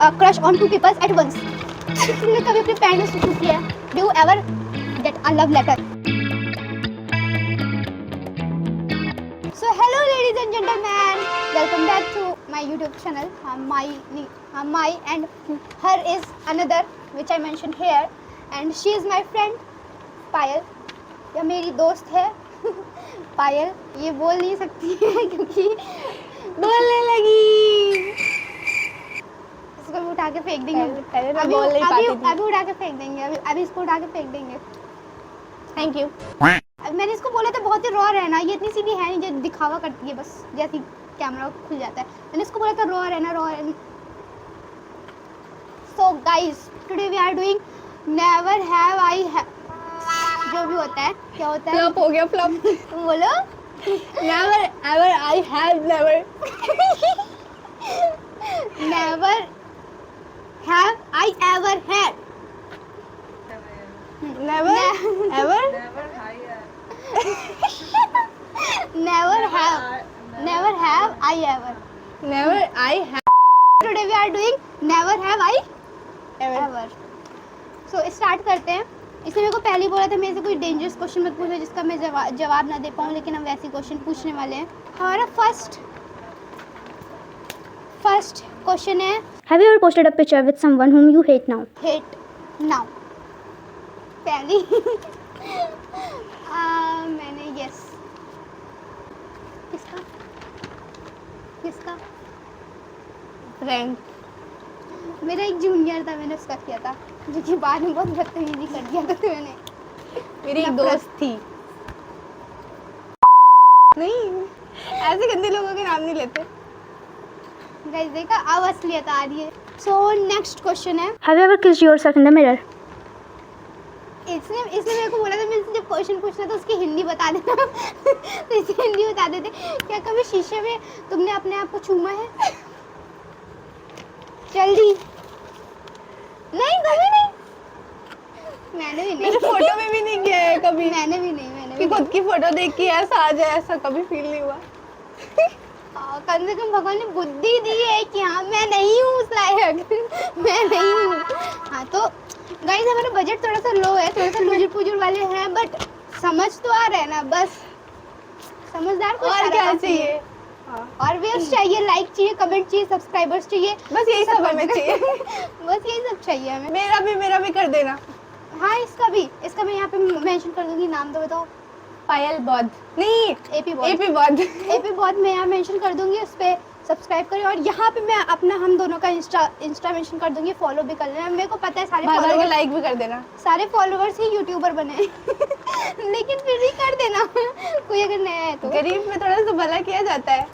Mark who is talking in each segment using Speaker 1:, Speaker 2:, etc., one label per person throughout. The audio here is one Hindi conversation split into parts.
Speaker 1: crush on two people at once. तुमने कभी अपने पेरेंट्स से पूछ लिया? Do you ever get a love letter? So hello ladies and gentlemen, welcome back to my YouTube channel. My and her is another which I mentioned here, and she is my friend पायल. या मेरी दोस्त है पायल. ये बोल नहीं सकती है क्योंकि बोलने लगी. इसको भी उठा के फेंक देंगे.
Speaker 2: पहले मैं बोल नहीं पाती थी.
Speaker 1: अभी उठा के फेंक देंगे. अभी इसको उठा के फेंक देंगे.
Speaker 2: Thank you.
Speaker 1: मैंने इसको बोला था बहुत ही रॉ रहना. ये इतनी सीधी है नहीं जो दिखावा करती है बस जैसे कैमरा खुल जाता है. मैंने इसको बोला था रॉ रहना. So guys today we are doing never have I जो भी होता है. क्या होता है?
Speaker 2: फ्लॉप हो गया. फ्लॉप.
Speaker 1: तुम बोलो.
Speaker 2: Never ever I have never.
Speaker 1: Never have I ever had.
Speaker 2: Never ever
Speaker 1: never have I ever.
Speaker 2: Never I have.
Speaker 1: Today we are doing never have I
Speaker 2: ever.
Speaker 1: ever. So start करते हैं. इसने मेरे को पहले ही बोला था मेरे से कोई डेंजरस क्वेश्चन मत पूछो जिसका मैं जवाब ना दे पाऊँ, लेकिन हम वैसे क्वेश्चन पूछने वाले हैं. हमारा फर्स्ट क्वेश्चन है, Have you ever posted a picture with someone whom you hate now? Hate now. पहली मैंने यस. किसका?
Speaker 2: फ्रेंड.
Speaker 1: मेरा एक जूनियर था, मैंने उसका किया था जो कि बाद में बहुत बदतमीजी कर दिया था. मैंने
Speaker 2: मेरी एक दोस्त थी. नहीं ऐसे गंदे लोगों के नाम नहीं लेते.
Speaker 1: गाइस देखा अब असलियत आ रही है. सो नेक्स्ट क्वेश्चन है, Have you ever kissed yourself in the mirror? इसने मेरे को बोला था मैं जब क्वेश्चन पूछना तो उसकी हिंदी बता देना. तो इसकी हिंदी बता देते. क्या कभी शीशे में तुमने अपने आप को चूमा है? जल्दी. नहीं कभी नहीं. मैंने भी नहीं.
Speaker 2: मेरे फोटो में भी नहीं किया है कभी.
Speaker 1: मैंने भी नहीं.
Speaker 2: खुद की फोटो देख के ऐसा आ जाए ऐसा कभी फील नहीं हुआ.
Speaker 1: कम से कम भगवान ने बुद्धि दी है कि हाँ मैं नहीं हूँ उस लायक. मैं नहीं हूँ. हाँ तो गाइस हमारा बजट थोड़ा सा लो है, थोड़ा सा लुजुर पुजुर वाले हैं, बट समझ तो आ रहा है ना. बस समझदार को
Speaker 2: और क्या चाहिए.
Speaker 1: और व्यूज चाहिए, लाइक चाहिए, कमेंट चाहिए, सब्सक्राइबर्स चाहिए.
Speaker 2: बस यही सब हमें चाहिए.
Speaker 1: बस यही सब चाहिए हमें.
Speaker 2: मेरा भी कर देना.
Speaker 1: हाँ इसका मैं यहाँ पे मेंशन कर दूंगी. नाम तो बताओ.
Speaker 2: पायल बौद्ध. नहीं
Speaker 1: एपी बौद्ध मैं यहाँ मेंशन कर दूंगी. उस पर सब्सक्राइब करें. और यहाँ पे मैं अपना हम दोनों का इंस्टा मेंशन कर दूंगी. फॉलो भी कर लेना. मेरे को पता है सारे फॉलोअर्स
Speaker 2: लाइक भी कर देना.
Speaker 1: सारे फॉलोअर्स ही यूट्यूबर बने लेकिन फिर भी कर देना कोई अगर नया है तो.
Speaker 2: गरीब में थोड़ा सा भला किया जाता है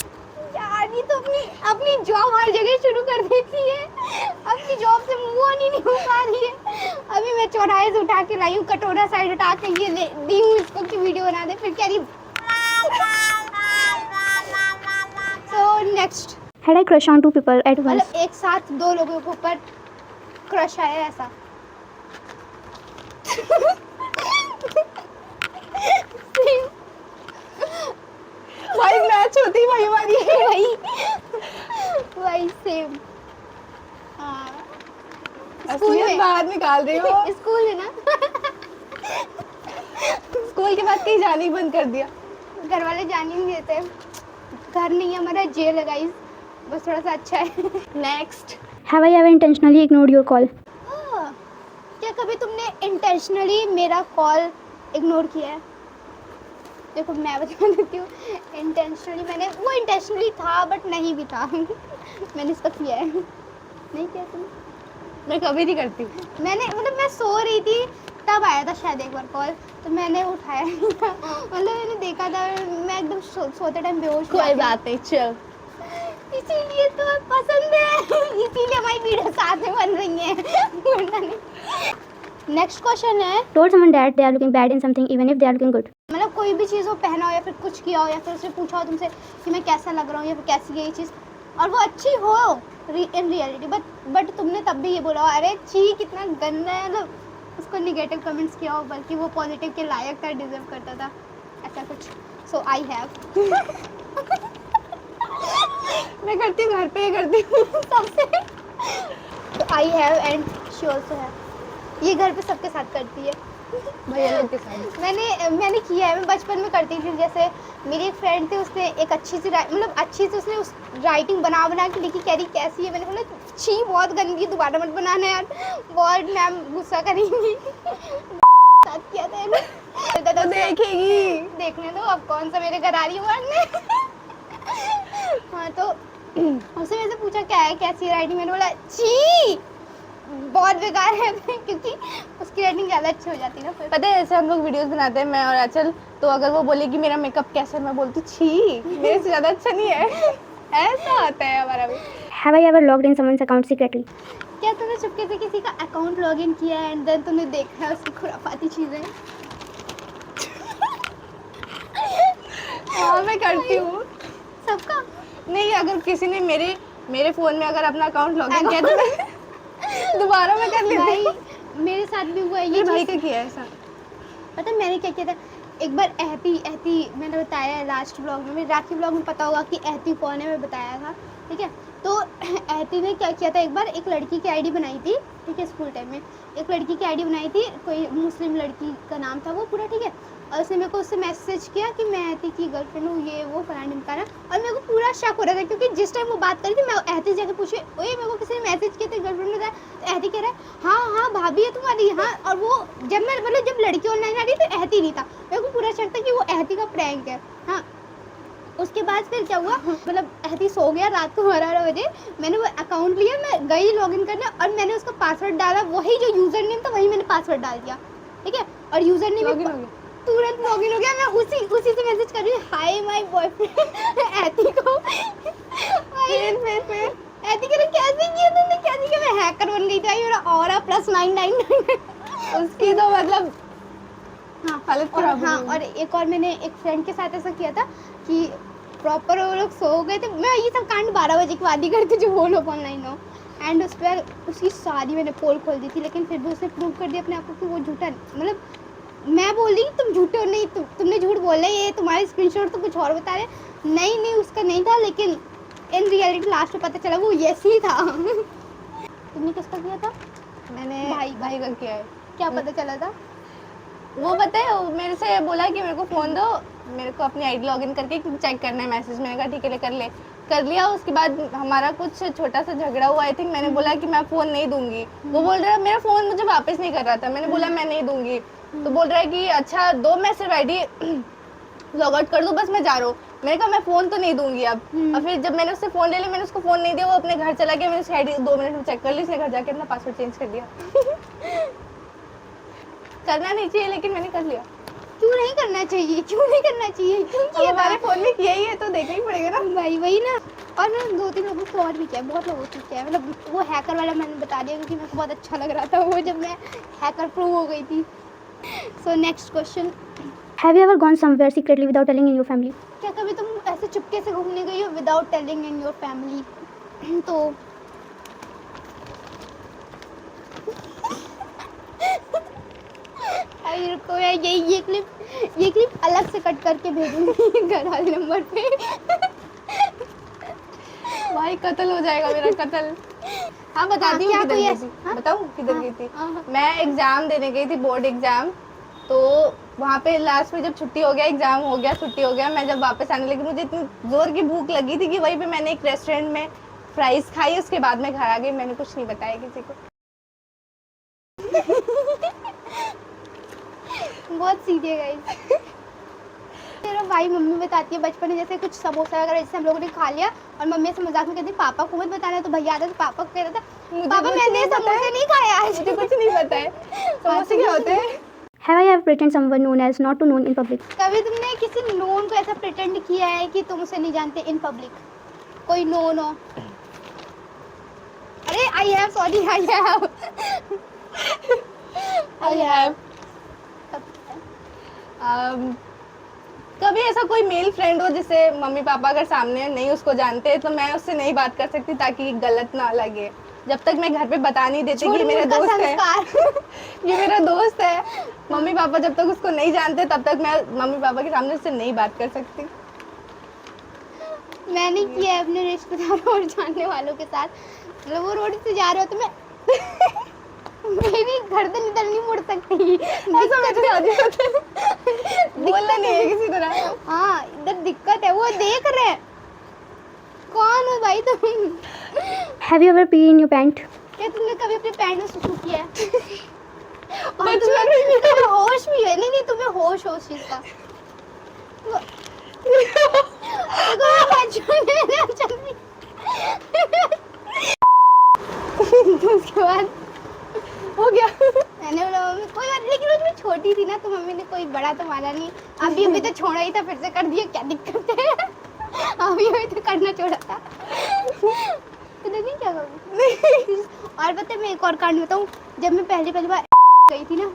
Speaker 1: यार. ये तो अपनी जॉब हर जगह शुरू कर देती है. अपनी जॉब से मूव ऑन ही नहीं हो पा रही है. अभी मैं चौराहे से उठा के लाई हूँ, कटोरा साइड उठा के ये दी हूँ इसको कि वीडियो बना दे. फिर कह रही. So next, Had I crush on two people at once? मतलब एक साथ दो लोगों के ऊपर क्रश आया ऐसा.
Speaker 2: भाई मैच होती भाई हमारी.
Speaker 1: वही सेम.
Speaker 2: स्कूल में बाहर निकाल रही हो.
Speaker 1: स्कूल है ना.
Speaker 2: स्कूल के बाद कहीं जाना ही बंद कर दिया.
Speaker 1: घर वाले जाने नहीं देते. घर नहीं है हमारा, जेल है गाइस. बस थोड़ा सा अच्छा है. Next, Have I ever intentionally ignored your call? क्या कभी तुमने इंटेंशनली मेरा कॉल इग्नोर किया है? देखो मैं बता देती हूँ. इंटेंशनली था बट नहीं भी था. मैंने इसका किया है. नहीं किया तुमने?
Speaker 2: मैं कभी नहीं करती.
Speaker 1: मैंने मतलब मैं सो रही थी तब आया था शायद एक बार कॉल, तो मैंने उठाया नहीं था. मतलब मैंने देखा था मैं एकदम सोते टाइम बेहोश.
Speaker 2: कोई बात नहीं चल.
Speaker 1: इसीलिए तो पसंद है. इसीलिए हमारी वीडियो साथ में बन रही है. नेक्स्ट क्वेश्चन है, Told someone that they are looking bad in something even if they are looking good. मतलब कोई भी चीज़ हो पहना हो या फिर कुछ किया हो या फिर उससे पूछा हो तुमसे कि मैं कैसा लग रहा हूँ या फिर कैसी है ये चीज़, और वो अच्छी हो इन रियलिटी, बट तुमने तब भी ये बोला हो अरे छी कितना गंदा है. मतलब उसको निगेटिव कमेंट्स किया हो, बल्कि वो पॉजिटिव के लायक था, डिजर्व करता था ऐसा कुछ. सो आई हैव.
Speaker 2: मैं करती हूँ घर पे ही करती हूँ
Speaker 1: सबसे. I have and she also है। ये घर पे सबके साथ करती है।
Speaker 2: भैया लोग के साथ
Speaker 1: मैंने किया है, मैं बचपन में करती थी। जैसे मेरी एक फ्रेंड थी, उसने एक अच्छी सी मतलब अच्छी सी उसने उस राइटिंग बना के लिखी, कह रही कैसी है। मैंने बोला छी बहुत गंदी, दोबारा मत बनाना यार, बहुत मैम गुस्सा करेंगी। साथ किया था ना,
Speaker 2: तो देखेगी।
Speaker 1: देखने दो, अब कौन सा मेरे घर आ रही है मारने। हाँ तो उसने मेरे से पूछा क्या है, कैसी राइटिंग। मैंने बोला छी बहुत बेकार है, क्योंकि उसकी राइटिंग ज़्यादा अच्छी हो जाती है ना फिर।
Speaker 2: पता है ऐसे हम लोग वीडियोस बनाते हैं मैं और अचल, तो अगर वो बोले कि मेरा मेकअप कैसा है, मैं बोलती छी मेरे से ज़्यादा अच्छा नहीं है। ऐसा आता है हमारा भी।
Speaker 1: Have I ever logged in someone's account secretly? क्या तुमने चुपके से किसी का अकाउंट लॉगिन किया है एंड देन तुमने देखा है उसकी खुरापाती चीज़ें?
Speaker 2: हाँ मैं करती हूँ।
Speaker 1: सबका?
Speaker 2: नहीं, अगर किसी ने मेरे फ़ोन में अगर अपना अकाउंट लॉगिन किया तो दोबारा मैं कर लेती
Speaker 1: भाई
Speaker 2: हूँ।
Speaker 1: मेरे साथ भी हुआ है ये
Speaker 2: मेरे भाई
Speaker 1: चीज़।
Speaker 2: का किया है ऐसा।
Speaker 1: पता है मैंने क्या किया था, एक बार एहती मैंने बताया है लास्ट ब्लॉग में, मेरे राखी ब्लॉग में पता होगा कि एहती कौन है, मैं बताया था, ठीक है। तो एहती ने क्या किया था, एक बार एक लड़की की आईडी बनाई थी, ठीक है, स्कूल टाइम में एक लड़की की आईडी बनाई थी, कोई मुस्लिम लड़की का नाम था वो पूरा, ठीक है। और उसने मेरे को उससे मैसेज किया कि मैं एहती की गर्लफ्रेंड हूँ, ये वो फलाना ढिमकाना। और मेरे को पूरा शक हो रहा था, क्योंकि जिस टाइम वो बात करी थी मैं एहती से जाकर पूछी, ओए मेरे को किसी ने मैसेज किया था गर्लफ्रेंड बताया। तो एहती कह रहा है हाँ भाभी है तुम्हारी, हाँ। और वो जब मैं मतलब जब लड़की ऑनलाइन आ रही तो एहती नहीं था, मेरे को पूरा शक था कि वो एहती का प्रैंक है, हाँ। उसके बाद फिर क्या हुआ, मतलब एहती सो गया रात को 12 बजे, मैंने वो अकाउंट लिया, मैं गई लॉगिन करने और मैंने उसका पासवर्ड डाला, वही जो यूज़र नेम था वही मैंने पासवर्ड डाल दिया, ठीक है। और यूज़र नेम
Speaker 2: लॉगिन हो गया।
Speaker 1: तुरंत लॉगिन हो गया। मैं उसी से मैसेज कर रही हूँ, हाय माय बॉयफ्रेंड एहती को।
Speaker 2: फिर
Speaker 1: एहती कह रही कैसे किया तूने, कैसे किया? मैं हैकर बन गई थी, मेरा ऑरा +999।
Speaker 2: उसकी तो मतलब
Speaker 1: हाँ
Speaker 2: हालत
Speaker 1: और
Speaker 2: खराब हो
Speaker 1: हाँ,
Speaker 2: गई।
Speaker 1: और एक और मैंने एक फ्रेंड के साथ ऐसा किया था कि प्रॉपर वो लोग सो गए थे, मैं ये सब कांड 12 बजे के बाद ही करती जो वो लोग ऑनलाइन हो। एंड उस पर उसकी सारी मैंने पोल खोल दी थी, लेकिन फिर भी उसने प्रूव कर दिया अपने आप को कि वो झूठा, मतलब मैं बोल रही तुम झूठे हो, नहीं तुमने झूठ बोला, ये तुम्हारे स्क्रीनशॉट तो कुछ और बता रहे। नहीं उसका नहीं था, लेकिन इन रियलिटी लास्ट में पता चला वो यस ही था। तुमने किसका किया था?
Speaker 2: मैंने
Speaker 1: भाई
Speaker 2: का किया है।
Speaker 1: क्या पता चला था?
Speaker 2: वो पता है वो मेरे से बोला कि मेरे को फ़ोन दो, मेरे को अपनी आईडी लॉगिन करके चेक करना है मैसेज। मैंने कहा ठीक है कर लिया। उसके बाद हमारा कुछ छोटा सा झगड़ा हुआ, आई थिंक। मैंने बोला कि मैं फ़ोन नहीं दूंगी, वो बोल रहा है मेरा फ़ोन मुझे वापस नहीं कर रहा था। मैंने बोला मैं नहीं दूंगी, तो बोल रहा है कि अच्छा दो, मैं सिर्फ आईडी लॉग आउट कर दूँ, बस मैं जा रहा हूँ। मैंने कहा मैं फ़ोन तो नहीं दूंगी अब। और फिर जब मैंने उससे फ़ोन ले लिया, मैंने उसको फ़ोन नहीं दिया, वो अपने घर चला गया। मैंने उसकी आईडी 2 मिनट में चेक कर ली, उसने घर जाके अपना पासवर्ड चेंज कर दिया। करना नहीं चाहिए, लेकिन मैंने कर लिया।
Speaker 1: क्यों नहीं करना चाहिए, क्यों किया
Speaker 2: हमारे फ़ोन में किया ही है तो देखना ही पड़ेगा ना।
Speaker 1: भाई वही ना। और मैंने 2-3 लोगों को और भी किया है, बहुत लोगों को किया है, मतलब वो हैकर वाला मैंने बता दिया क्योंकि मेरे को बहुत अच्छा लग रहा था वो, जब मैं हैकर प्रूव हो गई थी। So next question, have you ever gone somewhere secretly without telling in your family? क्या कभी तुम ऐसे चुपके से घूमने गई हो without telling in your family? तो अरे रुको यार, ये क्लिप अलग से कट करके भेजूंगी घर वाले नंबर पे।
Speaker 2: भाई कत्ल हो जाएगा मेरा, कत्ल। हाँ बताती हूँ
Speaker 1: क्या
Speaker 2: किधर
Speaker 1: कोई
Speaker 2: गई
Speaker 1: ऐसा-
Speaker 2: थी,
Speaker 1: हाँ?
Speaker 2: बताऊँ किधर
Speaker 1: हाँ,
Speaker 2: गई थी।
Speaker 1: हाँ।
Speaker 2: मैं एग्ज़ाम देने गई थी, बोर्ड एग्ज़ाम। तो वहाँ पे लास्ट में जब छुट्टी हो गया, एग्ज़ाम हो गया, छुट्टी हो गया, मैं जब वापस आने लगी, मुझे इतनी ज़ोर की भूख लगी थी कि वहीं पे मैंने एक रेस्टोरेंट में फ्राइज़ खाई। उसके बाद मैं घर आ गई, मैंने कुछ नहीं बताया किसी को।
Speaker 1: बहुत सीधे गाइस। मेरा भाई मम्मी बताती है बचपन में, जैसे कुछ समोसा वगैरह जैसे हम लोगों ने खा लिया और मम्मी से मजाक में कहती पापा को मत बताना, तो भैया आता तो पापा को कह रहा था पापा मैंने समोसे नहीं खाए आज।
Speaker 2: मुझे कुछ नहीं पता है समोसे क्या होते हैं।
Speaker 1: Have I ever pretend someone known as not to known in public? कभी तुमने किसी नोन को ऐसा प्रिटेंड किया है कि तुम उसे नहीं जानते इन पब्लिक? कोई नोन हो? अरे आई हैव
Speaker 2: कभी ऐसा कोई मेल फ्रेंड हो जिसे मम्मी पापा अगर सामने नहीं उसको जानते, तो मैं उससे नहीं बात कर सकती ताकि गलत ना लगे। जब तक मैं घर पे बता नहीं देती कि ये मेरा दोस्त है, ये मेरा दोस्त है, मम्मी पापा जब तक उसको नहीं जानते तब तक मैं मम्मी पापा के सामने उससे नहीं बात कर सकती।
Speaker 1: मैंने किया है अपने रिश्तेदारों और जानने वालों के साथ। मतलब वो रोड से जा रहे हो तो मैं मेरी गर्दन इधर नहीं मुड़ सकती।
Speaker 2: ऐसा मेरे शादी होता है, बोलना नहीं है किसी तरह।
Speaker 1: हाँ इधर दिक्कत है, वो देख रहे हैं। कौन हो भाई तुम?
Speaker 3: Have you ever peed in your pant?
Speaker 1: क्या तुमने कभी अपने पैंट में सुसु किया है? और
Speaker 2: बचपन में
Speaker 1: तुम्हें होश भी है? नहीं नहीं, तुम्हें होश हो उस चीज का। उसके बाद
Speaker 2: हो गया।
Speaker 1: मैंने बोला मम्मी कोई बात नहीं, लेकिन वो मैं छोटी थी ना तो मम्मी ने कोई बड़ा तो माना नहीं। अभी तो छोड़ा ही था, फिर से कर दिया, क्या दिक्कत है। अभी तो करना छोड़ा था। तो नहीं क्या करूँ। और पता है मैं एक और कांड बताऊँ। जब मैं पहली बार गई थी ना,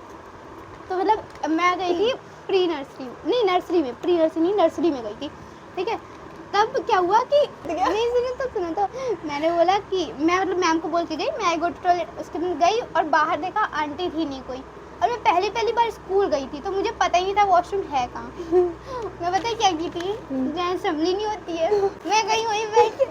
Speaker 1: तो मतलब मैं गई थी प्री नर्सरी, नहीं नर्सरी में, प्री नर्सरी नहीं नर्सरी में गई थी, ठीक है। तब क्या हुआ कि नहीं सुना तो मैंने बोला कि मैं मतलब मैम को बोल के गई मैं आई गो टू टॉयलेट। उसके बाद गई और बाहर देखा आंटी थी नहीं कोई, और मैं पहली बार स्कूल गई थी तो मुझे पता ही नहीं था वॉशरूम है कहाँ। मैं पता है क्या की थी, जहाँ असेंबली नहीं होती है मैं गई वहीं बैठ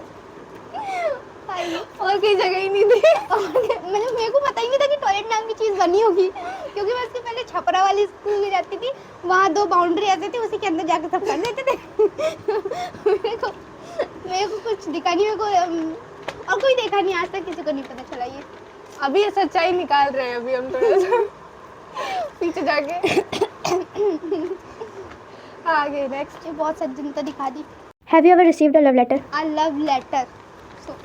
Speaker 2: और कहीं जगह ही नहीं थी।
Speaker 1: मतलब मेरे को पता ही नहीं था कि टॉयलेट नाम की चीज़ बनी होगी, क्योंकि मैं उसके पहले छपरा वाली स्कूल में जाती थी, वहाँ 2 बाउंड्री ऐसे थी, उसी के अंदर जाकर सब कर देते थे। मेरे को कुछ दिखा नहीं, मेरे को और कोई देखा नहीं आज तक, किसी को नहीं पता चला ये।
Speaker 2: अभी ये सच्चाई निकाल रहे हैं अभी हम थोड़ा सा पीछे जाके। आगे नेक्स्ट।
Speaker 1: ये बहुत सज्जनता दिखा दी।
Speaker 3: Have you ever received a love letter?
Speaker 1: A love letter. So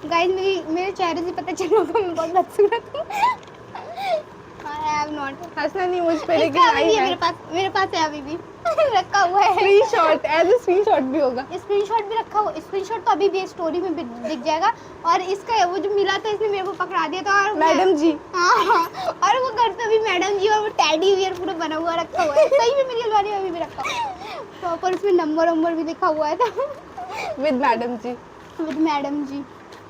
Speaker 1: guys मेरे चेहरे से पता चल रहा मैं बहुत बदसूरत हूँ। I have not.
Speaker 2: हंसना नहीं मुझ पे, लेकिन
Speaker 1: इसका अभी
Speaker 2: आई
Speaker 1: भी है
Speaker 2: है
Speaker 1: मेरे पास है अभी भी रखा हुआ है।
Speaker 2: स्क्रीनशॉट, एज ए स्क्रीनशॉट भी होगा।
Speaker 1: स्क्रीनशॉट भी रखा हुआ, स्क्रीनशॉट तो अभी भी स्टोरी में दिख जाएगा। और इसका वो जो मिला था इसने मेरे को पकड़ा दिया था, और
Speaker 2: मैडम जी।
Speaker 1: हाँ, और वो घर पे भी मैडम जी और वो टैडी बियर पूरा बना हुआ रखा हुआ है। सही में मेरी अलमारी में अभी भी रखा हुआ है प्रॉपर, उसमें नंबर भी लिखा हुआ है था
Speaker 2: with madam ji.
Speaker 1: With madam ji,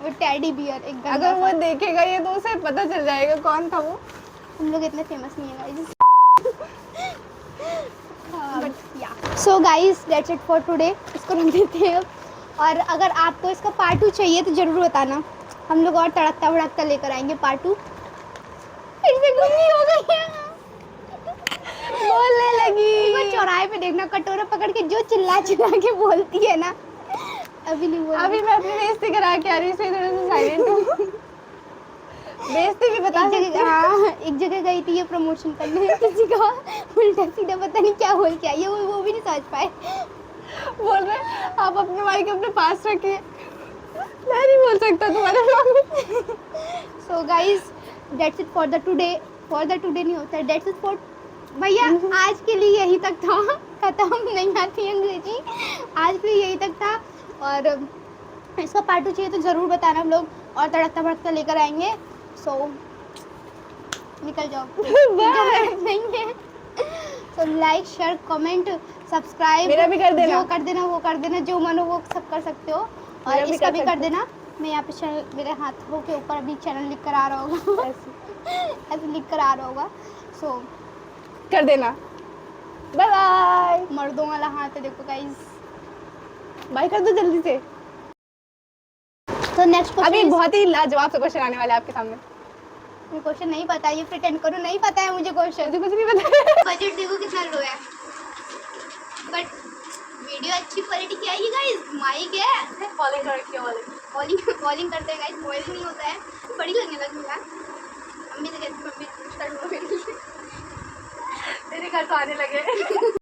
Speaker 1: वो टैडी बियर एक गंदा
Speaker 2: अगर वो
Speaker 1: सा।
Speaker 2: देखेगा ये तो उसे पता चल जाएगा कौन था वो।
Speaker 1: हम लोग इतने फेमस नहीं है गाइस। बट या so guys that's it for today. इसको रख देते हैं अब। और अगर आपको इसका पार्ट 2 चाहिए तो ज़रूर बताना, हम लोग और तड़कता भड़कता लेकर आएंगे पार्ट 2। फिर से गुम्मी हो गई है,
Speaker 2: बोलने लगी।
Speaker 1: वो चौराहे पे देखना कटोरा पकड़ के जो चिल्ला के बोलती है ना। अभी नहीं बोल
Speaker 2: अभी मैं अपनी बेइज्जती करा के आ रही हूँ, इसलिए थोड़ा सा साइलेंट हूँ। बेइज्जती भी बता सकती हूँ।
Speaker 1: हाँ एक जगह गई थी ये प्रमोशन करने, किसी का उल्टा सीधा पता नहीं क्या बोल के आई है, वो भी नहीं समझ पाए।
Speaker 2: बोल रहे आप अपने माइक अपने पास रखिए। मैं नहीं बोल सकता तुम्हारे ब्लॉग में।
Speaker 1: So guys that's it for the today नहीं होता है, दैट्स इट फॉर भैया आज के लिए यही तक था। खत्म नहीं आती अंग्रेजी, आज के लिए यही तक था। और इसका पार्ट 2 चाहिए तो ज़रूर बताना, हम लोग और तड़कता भड़कता लेकर आएंगे। सो निकल जाओ नहीं है। So like share comment subscribe
Speaker 2: मेरा भी कर देना।
Speaker 1: जो कर देना वो कर देना, जो मन हो वो सब कर सकते हो।
Speaker 2: मेरा
Speaker 1: और
Speaker 2: भी
Speaker 1: इसका
Speaker 2: कर
Speaker 1: भी
Speaker 2: सकते
Speaker 1: कर
Speaker 2: हो।
Speaker 1: देना। मैं यहाँ पे चैनल मेरे हाथों के ऊपर अभी चैनल लिख कर आ रहा होगा ऐसे लिख कर आ रहा होगा। सो
Speaker 2: कर देना। Bye bye.
Speaker 1: मर्दों वाला हाथ है देखो गाइस।
Speaker 2: बाय कर दो जल्दी से।
Speaker 1: तो नेक्स्ट
Speaker 2: अभी बहुत ही लाजवाब से क्वेश्चन आने वाला है आपके सामने।
Speaker 1: मुझे क्वेश्चन नहीं पता, ये प्रिटेंड करो नहीं पता है मुझे क्वेश्चन।
Speaker 2: मुझे कुछ नहीं पता।
Speaker 1: बजट देखो कितना लो है, बट वीडियो अच्छी क्वालिटी की आएगी गाइस। माइक है,
Speaker 2: कॉलिंग कर रखी है वाले।
Speaker 1: कॉलिंग करते हैं गाइस, वॉइस नहीं होता है, बड़ी लगने लगी यार। मम्मी से कहती मम्मी स्टार्ट हो मेरे लिए
Speaker 2: तेरे घर तो आने लगे।